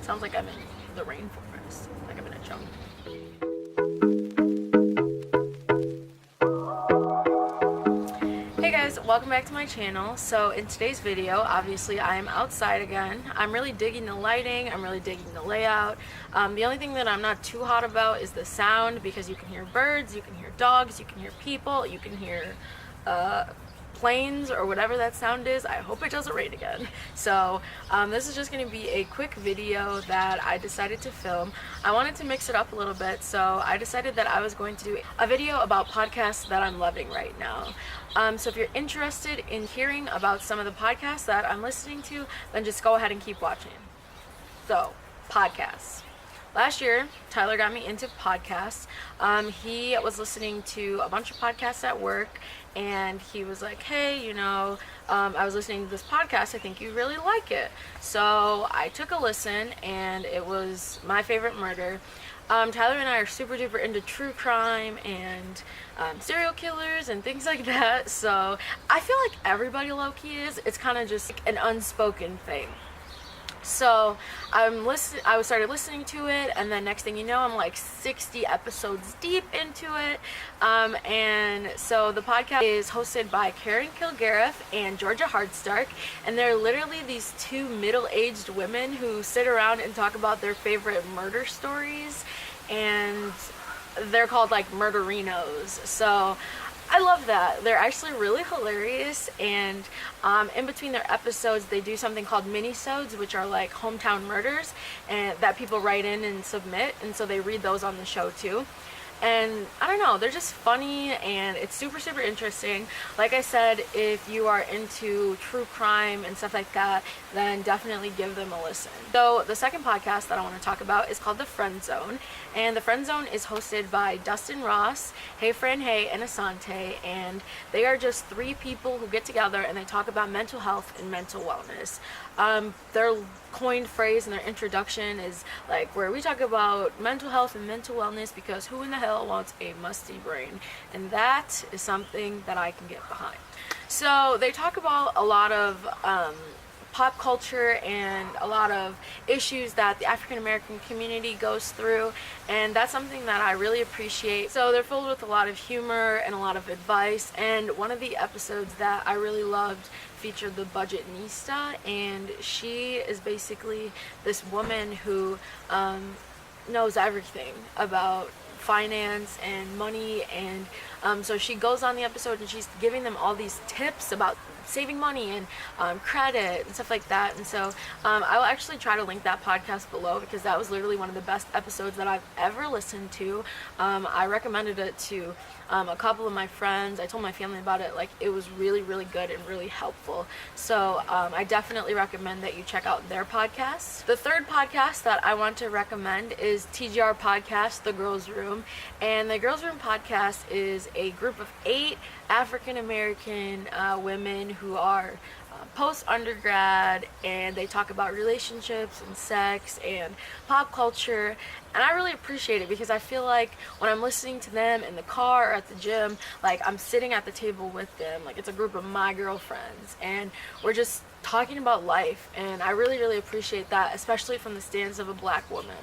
Sounds like I'm in the rainforest, like I'm in a jungle. Hey guys, welcome back to my channel. So in today's video, obviously I am outside again. I'm really digging the lighting, I'm really digging the layout. The only thing that I'm not too hot about is the sound, because you can hear birds, you can hear dogs, you can hear people, you can hear planes or whatever that sound is. I hope it doesn't rain again. So this is just going to be a quick video that I decided to film. I wanted to mix it up a little bit, so I decided that I was going to do a video about podcasts that I'm loving right now. So if you're interested in hearing about some of the podcasts that I'm listening to, then just go ahead and keep watching. So, podcasts. Last year, Tyler got me into podcasts. He was listening to a bunch of podcasts at work, and he was like, hey, I was listening to this podcast, I think you really like it. So I took a listen, and it was My Favorite Murder. Tyler and I are super duper into true crime and serial killers and things like that, so I feel like everybody low-key is. It's kind of just an unspoken thing. So I started listening to it, and then next thing you know, I'm like 60 episodes deep into it. And so the podcast is hosted by Karen Kilgariff and Georgia Hardstark, and they're literally these two middle-aged women who sit around and talk about their favorite murder stories, and they're called like murderinos. So I love that. They're actually really hilarious, and in between their episodes they do something called mini-sodes, which are like hometown murders and that people write in and submit, and so they read those on the show too. And I don't know, they're just funny, and it's super super interesting. Like I said, if you are into true crime and stuff like that, then definitely give them a listen. So the second podcast that I want to talk about is called The Friend Zone, and The Friend Zone is hosted by Dustin Ross, Hey Fran Hey, and Asante, and they are just three people who get together and they talk about mental health and mental wellness. Their coined phrase in their introduction is like, where we talk about mental health and mental wellness because who in the hell wants a musty brain? And that is something that I can get behind. So they talk about a lot of pop culture and a lot of issues that the African American community goes through, and that's something that I really appreciate. So they're filled with a lot of humor and a lot of advice, and one of the episodes that I really loved featured the Budgetnista, and she is basically this woman who knows everything about finance and money, and so she goes on the episode and she's giving them all these tips about saving money and credit and stuff like that. And so I will actually try to link that podcast below, because that was literally one of the best episodes that I've ever listened to. I recommended it to a couple of my friends. I told my family about it. Like, it was really really good and really helpful. So I definitely recommend that you check out their podcast. The third podcast that I want to recommend is TGR Podcast, The Girls Room. And the Girls Room podcast is a group of 8 African American women who are post-undergrad, and they talk about relationships and sex and pop culture, and I really appreciate it because I feel like when I'm listening to them in the car or at the gym, like I'm sitting at the table with them, like it's a group of my girlfriends, and we're just talking about life, and I really really appreciate that, especially from the stance of a black woman.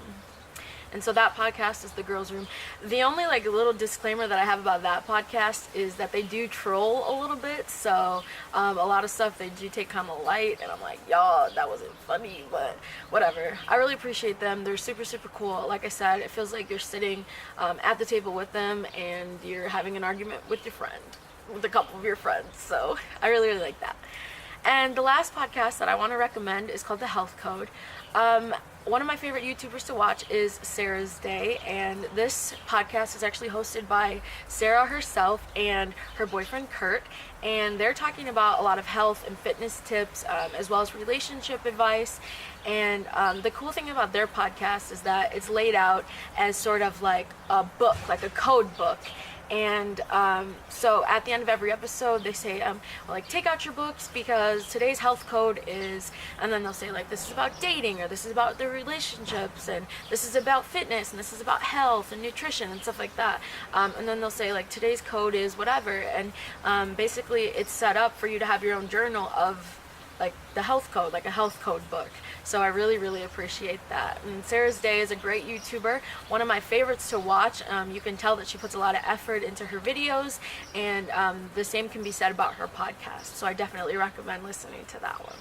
And so that podcast is The Girls Room. The only like little disclaimer that I have about that podcast is that they do troll a little bit, so a lot of stuff they do take kind of light, and I'm like, y'all, that wasn't funny, but whatever. I really appreciate them. They're super super cool. Like I said, it feels like you're sitting at the table with them and you're having an argument with your friend, with a couple of your friends. So I really really like that. And the last podcast that I want to recommend is called The Health Code. One of my favorite YouTubers to watch is Sarah's Day, and this podcast is actually hosted by Sarah herself and her boyfriend Kurt, and they're talking about a lot of health and fitness tips, as well as relationship advice. And the cool thing about their podcast is that it's laid out as sort of like a book, like a code book. And so at the end of every episode they say like, take out your books because today's health code is, and then they'll say like, this is about dating, or this is about their relationships, and this is about fitness, and this is about health and nutrition and stuff like that, and then they'll say like, today's code is whatever, and basically it's set up for you to have your own journal of like the health code, like a health code book. So I really appreciate that. And Sarah's Day is a great YouTuber, one of my favorites to watch. You can tell that she puts a lot of effort into her videos, and the same can be said about her podcast. So I definitely recommend listening to that one.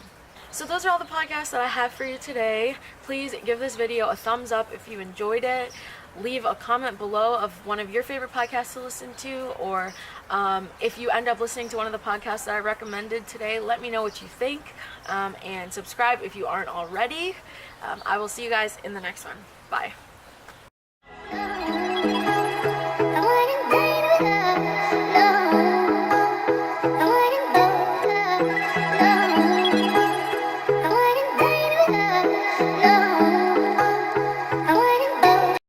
So those are all the podcasts that I have for you today. Please give this video a thumbs up if you enjoyed it. Leave a comment below of one of your favorite podcasts to listen to, or if you end up listening to one of the podcasts that I recommended today, let me know what you think, and subscribe if you aren't already. I will see you guys in the next one. Bye.